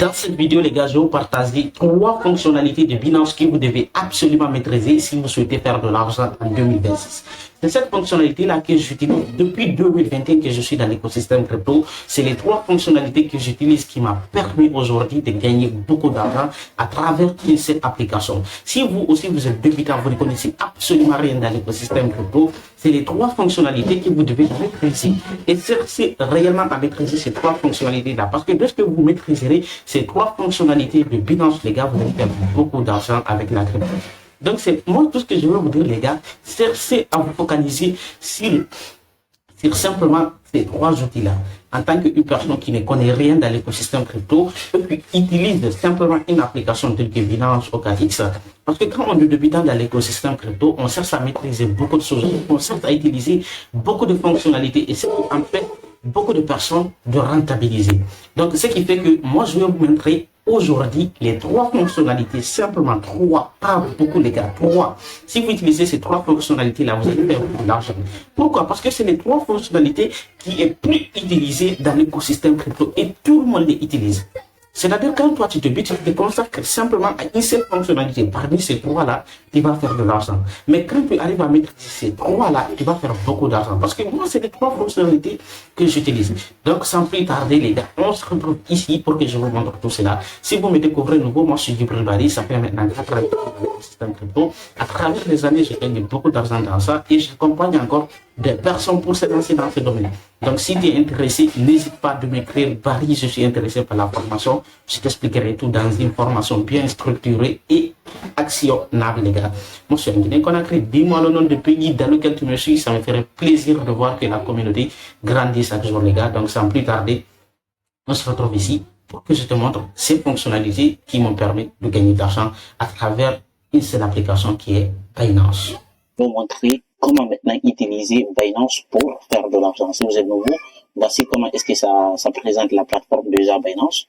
Dans cette vidéo, les gars, je vais vous partager 3 fonctionnalités de Binance que vous devez absolument maîtriser si vous souhaitez faire de l'argent en 2026. C'est cette fonctionnalité-là que j'utilise depuis 2021 que je suis dans l'écosystème crypto. C'est les 3 fonctionnalités que j'utilise qui m'ont permis aujourd'hui de gagner beaucoup d'argent à travers cette application. Si vous aussi vous êtes débutant, vous ne connaissez absolument rien dans l'écosystème crypto, c'est les 3 fonctionnalités que vous devez maîtriser. Et cherchez réellement à maîtriser ces 3 fonctionnalités-là. Parce que lorsque vous maîtriserez ces 3 fonctionnalités de Binance, les gars, vous allez faire beaucoup d'argent avec la crypto. Donc, c'est moi tout ce que je veux vous dire, les gars. Cherchez à vous focaliser sur simplement ces 3 outils-là. En tant qu'une personne qui ne connaît rien dans l'écosystème crypto, et qui utilise simplement une application telle que Binance ou KX, parce que quand on est débutant dans l'écosystème crypto, on cherche à maîtriser beaucoup de choses, on cherche à utiliser beaucoup de fonctionnalités, et c'est en fait beaucoup de personnes de rentabiliser. Donc, ce qui fait que moi, je vais vous montrer aujourd'hui les 3 fonctionnalités, simplement 3, pas beaucoup les gars, 3. Si vous utilisez ces 3 fonctionnalités-là, vous allez faire beaucoup d'argent. Pourquoi? Parce que c'est les 3 fonctionnalités qui est plus utilisées dans l'écosystème crypto et tout le monde les utilise. C'est-à-dire quand toi tu te butes, tu te consacres simplement à une seule fonctionnalité. Parmi ces 3-là, tu vas faire de l'argent. Mais quand tu arrives à maîtriser ces 3-là, tu vas faire beaucoup d'argent. Parce que moi, c'est les 3 fonctionnalités que j'utilise. Donc, sans plus tarder, les gars, on se retrouve ici pour que je vous montre tout cela. Si vous me découvrez nouveau, moi, je suis Djibril Bari. Ça fait maintenant 4 ans que je suis dans l'écosystème crypto. À travers les années, j'ai gagné beaucoup d'argent dans ça et j'accompagne encore des personnes pour se lancer dans ce domaine. Donc, si tu es intéressé, n'hésite pas de m'écrire. Barry, je suis intéressé par la formation. Je t'expliquerai tout dans une formation bien structurée et actionnable, les gars. Moi, je suis en Guinée-Conakry. Dis-moi le nom du pays dans lequel tu me suis. Ça me ferait plaisir de voir que la communauté grandit chaque jour, les gars. Donc, sans plus tarder, on se retrouve ici pour que je te montre ces fonctionnalités qui m'ont permis de gagner de l'argent à travers une seule application qui est Binance. Je vais vous montrer comment maintenant utiliser Binance pour faire de l'argent. Si vous êtes nouveau, voici comment est-ce que ça présente la plateforme déjà Binance.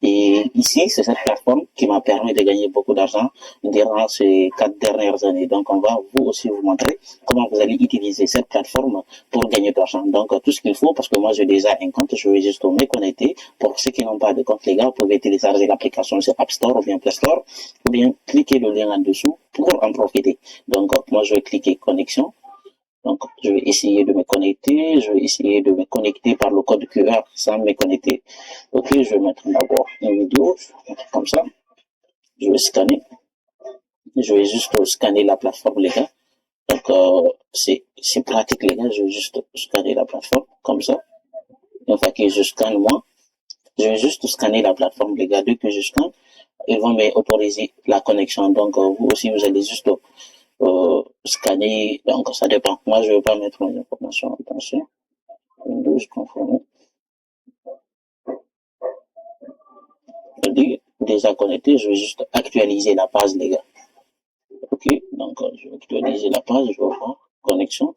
Et ici, c'est cette plateforme qui m'a permis de gagner beaucoup d'argent durant ces 4 dernières années. Donc, on va vous aussi vous montrer comment vous allez utiliser cette plateforme pour gagner de l'argent. Donc, tout ce qu'il faut, parce que moi, j'ai déjà un compte, je vais juste me connecter. Pour ceux qui n'ont pas de compte, les gars, vous pouvez télécharger l'application sur App Store ou bien Play Store, ou bien cliquer le lien en dessous pour en profiter. Donc, moi, je vais cliquer connexion. Donc, je vais essayer de me connecter. Je vais essayer de me connecter par le code QR sans me connecter. Ok, je vais mettre d'abord une vidéo, comme ça. Je vais scanner. Je vais juste scanner la plateforme, les gars. Donc, c'est pratique, les gars. Je vais juste scanner la plateforme, comme ça. Une fois que je scanne, moi, je vais juste scanner la plateforme, les gars. Dès que je scanne, ils vont m'autoriser la connexion. Donc, vous aussi, vous allez juste scanner, donc ça dépend. Moi, je ne vais pas mettre mes informations. Attention. Windows confirmé. Je dis déjà connecté, je vais juste actualiser la page, les gars. Ok, donc je vais actualiser la page, je vais voir connexion.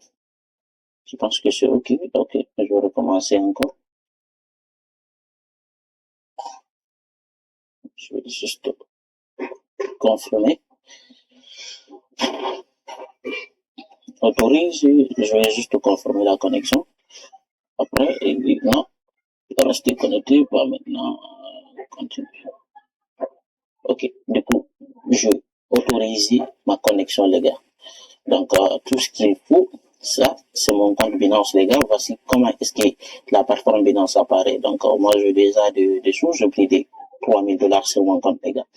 Je pense que c'est ok. Ok, je vais recommencer encore. Je vais juste confirmer. Autorise, je vais juste confirmer la connexion. Après, non, rester connecté, pas maintenant, continuer. Ok, du coup, je autorise ma connexion, les gars. Donc, tout ce qu'il faut, ça, c'est mon compte Binance, les gars. Voici comment est-ce que la plateforme Binance apparaît. Donc, moi, j'ai déjà des choses. J'ai pris des $3000 sur mon compte, les gars.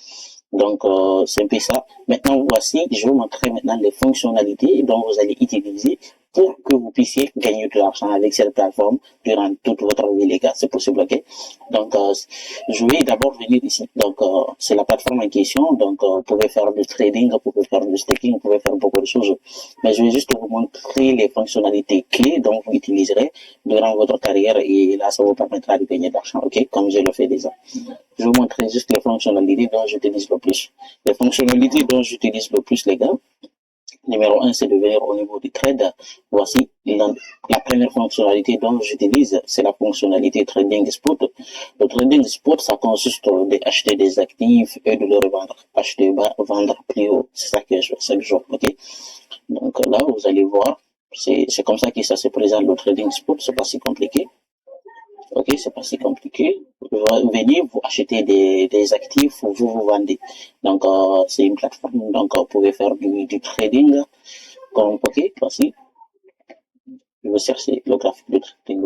Donc, c'est un peu ça. Maintenant, voici, je vais vous montrer maintenant les fonctionnalités dont vous allez utiliser pour que vous puissiez gagner de l'argent avec cette plateforme durant toute votre vie, les gars. C'est possible, ok? Donc, je vais d'abord venir ici. Donc, c'est la plateforme en question. Donc, vous pouvez faire du trading, vous pouvez faire du staking, vous pouvez faire beaucoup de choses. Mais je vais juste vous montrer les fonctionnalités clés dont vous utiliserez durant votre carrière et là, ça vous permettra de gagner de l'argent, ok? Comme je le fais déjà. Je vais vous montrer juste les fonctionnalités dont j'utilise le plus. Les fonctionnalités dont j'utilise le plus, les gars. Numéro 1, c'est de venir au niveau du trade. Voici la première fonctionnalité dont j'utilise, c'est la fonctionnalité trading spot. Le trading spot, ça consiste d'acheter des actifs et de le revendre. Acheter bas, vendre plus haut. C'est ça que je fais chaque jour, ok? Donc là, vous allez voir, c'est comme ça que ça se présente le trading spot. C'est pas si compliqué. Ok, c'est pas si compliqué. Vous venez, vous achetez des actifs, vous vendez. Donc, c'est une plateforme. Donc, vous pouvez faire du trading. Comme, ok, voici. Je vais chercher le graphique de trading.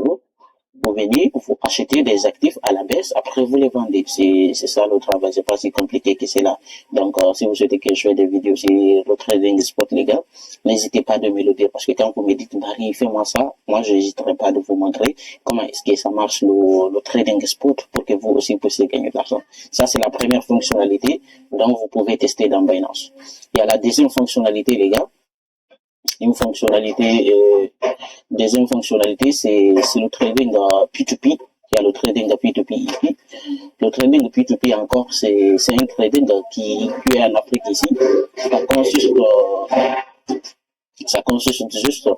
Vous venez, vous achetez des actifs à la baisse, après vous les vendez. C'est ça le travail, c'est pas si compliqué que cela. Donc, si vous souhaitez que je fasse des vidéos sur le trading spot, les gars, n'hésitez pas de me le dire, parce que quand vous me dites, Marie, fais-moi ça, moi, je n'hésiterai pas de vous montrer comment est-ce que ça marche le trading spot pour que vous aussi puissiez gagner de l'argent. Ça, c'est la première fonctionnalité dont vous pouvez tester dans Binance. Il y a la deuxième fonctionnalité, les gars. Une fonctionnalité, deuxième fonctionnalité, c'est le trading P2P. Il y a le trading P2P ici. Le trading P2P encore, c'est un trading qui est en Afrique ici. Ça consiste juste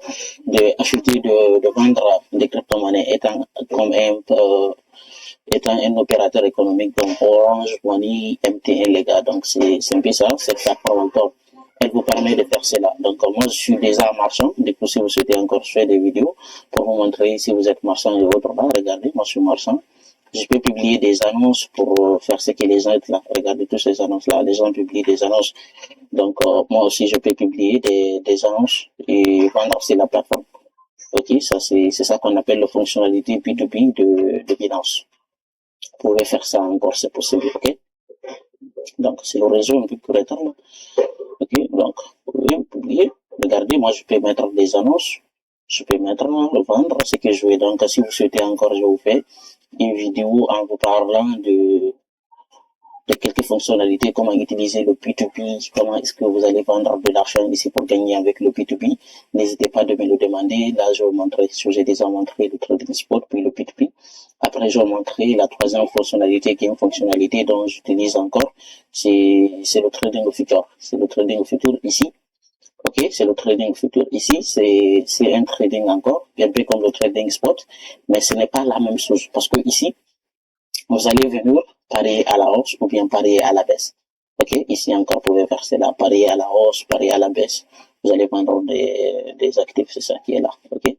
d'acheter, de vendre des crypto-monnaies étant un opérateur économique comme Orange, Money, MTN, les gars. Donc, c'est un peu ça. Cette plateforme encore, elle vous permet de faire cela. Donc, moi, je suis déjà marchand. Du coup, si vous souhaitez encore faire des vidéos pour vous montrer si vous êtes marchand et autres, là, regardez, moi, je suis marchand. Je peux publier des annonces pour faire ce que les gens là. Regardez toutes ces annonces-là. Les gens publient des annonces. Donc, moi aussi, je peux publier des annonces et vendre sur la plateforme. Ok, ça, c'est ça qu'on appelle la fonctionnalité P2P de Binance. Vous pouvez faire ça encore, c'est possible, ok? Donc, c'est le réseau un peu correcteur, là. Ok, donc, vous pouvez publier. Regardez, moi, je peux mettre des annonces. Je peux mettre, le vendre, ce que je veux. Donc, si vous souhaitez encore, je vous fais une vidéo en vous parlant de quelques fonctionnalités, comment utiliser le P2P, comment est-ce que vous allez vendre de l'argent ici pour gagner avec le P2P. N'hésitez pas de me le demander. Là, je vais vous montrer, j'ai déjà montré le trading spot, puis le P2P. Après, je vais vous montrer la troisième fonctionnalité qui est une fonctionnalité dont j'utilise encore. C'est le trading au futur. C'est le trading au futur ici. Ok, c'est le trading futur ici. C'est un trading encore, un peu comme le trading spot, mais ce n'est pas la même chose parce que ici, vous allez venir parier à la hausse ou bien parier à la baisse. Ok, ici encore, vous pouvez faire cela, parier à la hausse, parier à la baisse. Vous allez vendre des actifs, c'est ça qui est là. Ok.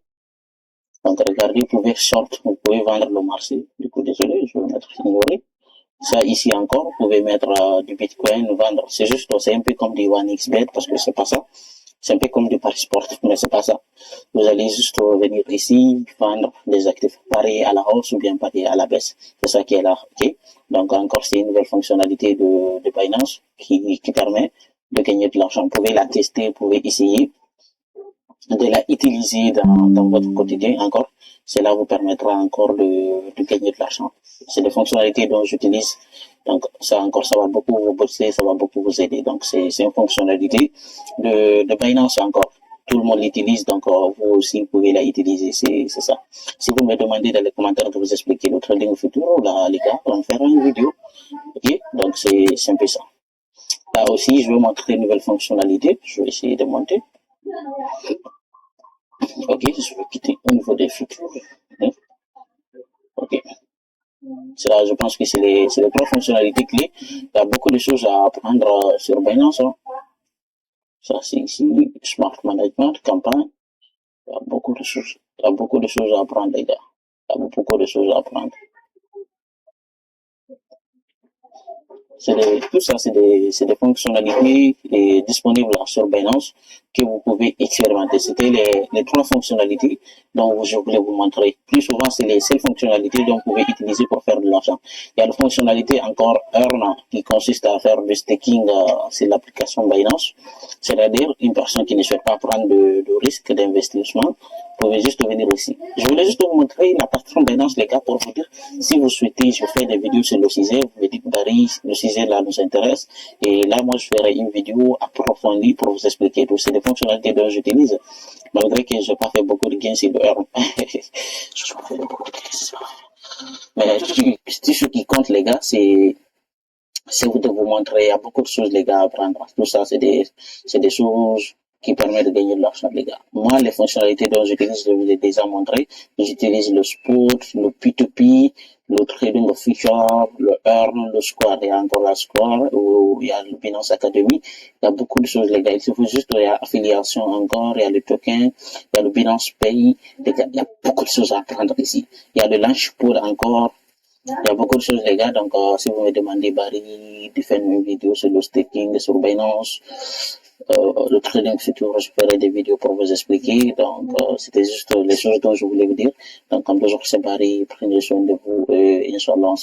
Donc, regardez, vous pouvez short, vous pouvez vendre le marché. Du coup, désolé, je vais mettre ignorer. Ça, ici encore, vous pouvez mettre du Bitcoin, vendre. C'est juste, c'est un peu comme du 1xBet parce que c'est pas ça. C'est un peu comme du pari sportif, mais c'est pas ça. Vous allez juste venir ici, vendre des actifs, parier à la hausse ou bien parier à la baisse. C'est ça qui est là, ok? Donc, encore, c'est une nouvelle fonctionnalité de Binance qui permet de gagner de l'argent. Vous pouvez la tester, vous pouvez essayer de la utiliser dans votre quotidien encore. Cela vous permettra encore de gagner de l'argent. C'est des fonctionnalités dont j'utilise. Donc, ça encore, ça va beaucoup vous booster, ça va beaucoup vous aider. Donc, c'est une fonctionnalité de Binance encore. Tout le monde l'utilise, donc vous aussi, vous pouvez la utiliser. C'est ça. Si vous me demandez dans les commentaires de vous expliquer le trading au futur, là, les gars, on fera une vidéo. Ok? Donc, c'est un peu ça. Là aussi, je vais montrer une nouvelle fonctionnalité. Je vais essayer de monter. Ok, je vais quitter au niveau des futurs. Ok. Là, je pense que c'est les trois fonctionnalités clés. Il y a beaucoup de choses à apprendre sur Binance. Hein. Ça, c'est ici, Smart Management, campagne. Il y a beaucoup de choses. Il y a beaucoup de choses à apprendre, les gars. Il y a beaucoup de choses à apprendre. Tout ça, c'est des fonctionnalités disponibles sur Binance que vous pouvez expérimenter. C'était les trois fonctionnalités dont je voulais vous montrer. Plus souvent, c'est les seules fonctionnalités dont vous pouvez utiliser pour faire de l'argent. Il y a la fonctionnalité encore Earn qui consiste à faire du staking sur l'application Binance. C'est-à-dire une personne qui ne souhaite pas prendre de risque d'investissement. Vous pouvez juste venir ici. Je voulais juste vous montrer la plateforme Binance, les gars, pour vous dire, si vous souhaitez, je fais des vidéos sur le sujet, vous me dites, Barry, le sujet là nous intéresse, et là, moi, je ferai une vidéo approfondie pour vous expliquer tout. C'est des fonctionnalités dont j'utilise, malgré que je n'ai pas fait beaucoup de gains sur le Earn. Je n'ai pas fait beaucoup de gains. Mais ce qui compte, les gars, c'est de vous montrer, il y a beaucoup de choses, les gars, à apprendre. Tout ça, c'est des choses qui permettent de gagner de l'argent, les gars. Moi, les fonctionnalités dont j'utilise, je vous ai déjà montré. J'utilise le spot, le P2P, le trading of future, le earn, le score, il y a encore la score, où il y a le Binance Academy, il y a beaucoup de choses, les gars. Il suffit juste, il y a affiliation encore, il y a le token, il y a le Binance Pay, les gars, il y a beaucoup de choses à apprendre ici. Il y a le launch pool encore, il y a beaucoup de choses, les gars. Donc, si vous me demandez, Barry, de faire une vidéo sur le staking, sur Binance, le trading futur, je ferai des vidéos pour vous expliquer. Donc, c'était juste les choses dont je voulais vous dire. Donc, comme toujours, c'est Barry, prenez soin de vous et Inch'Allah,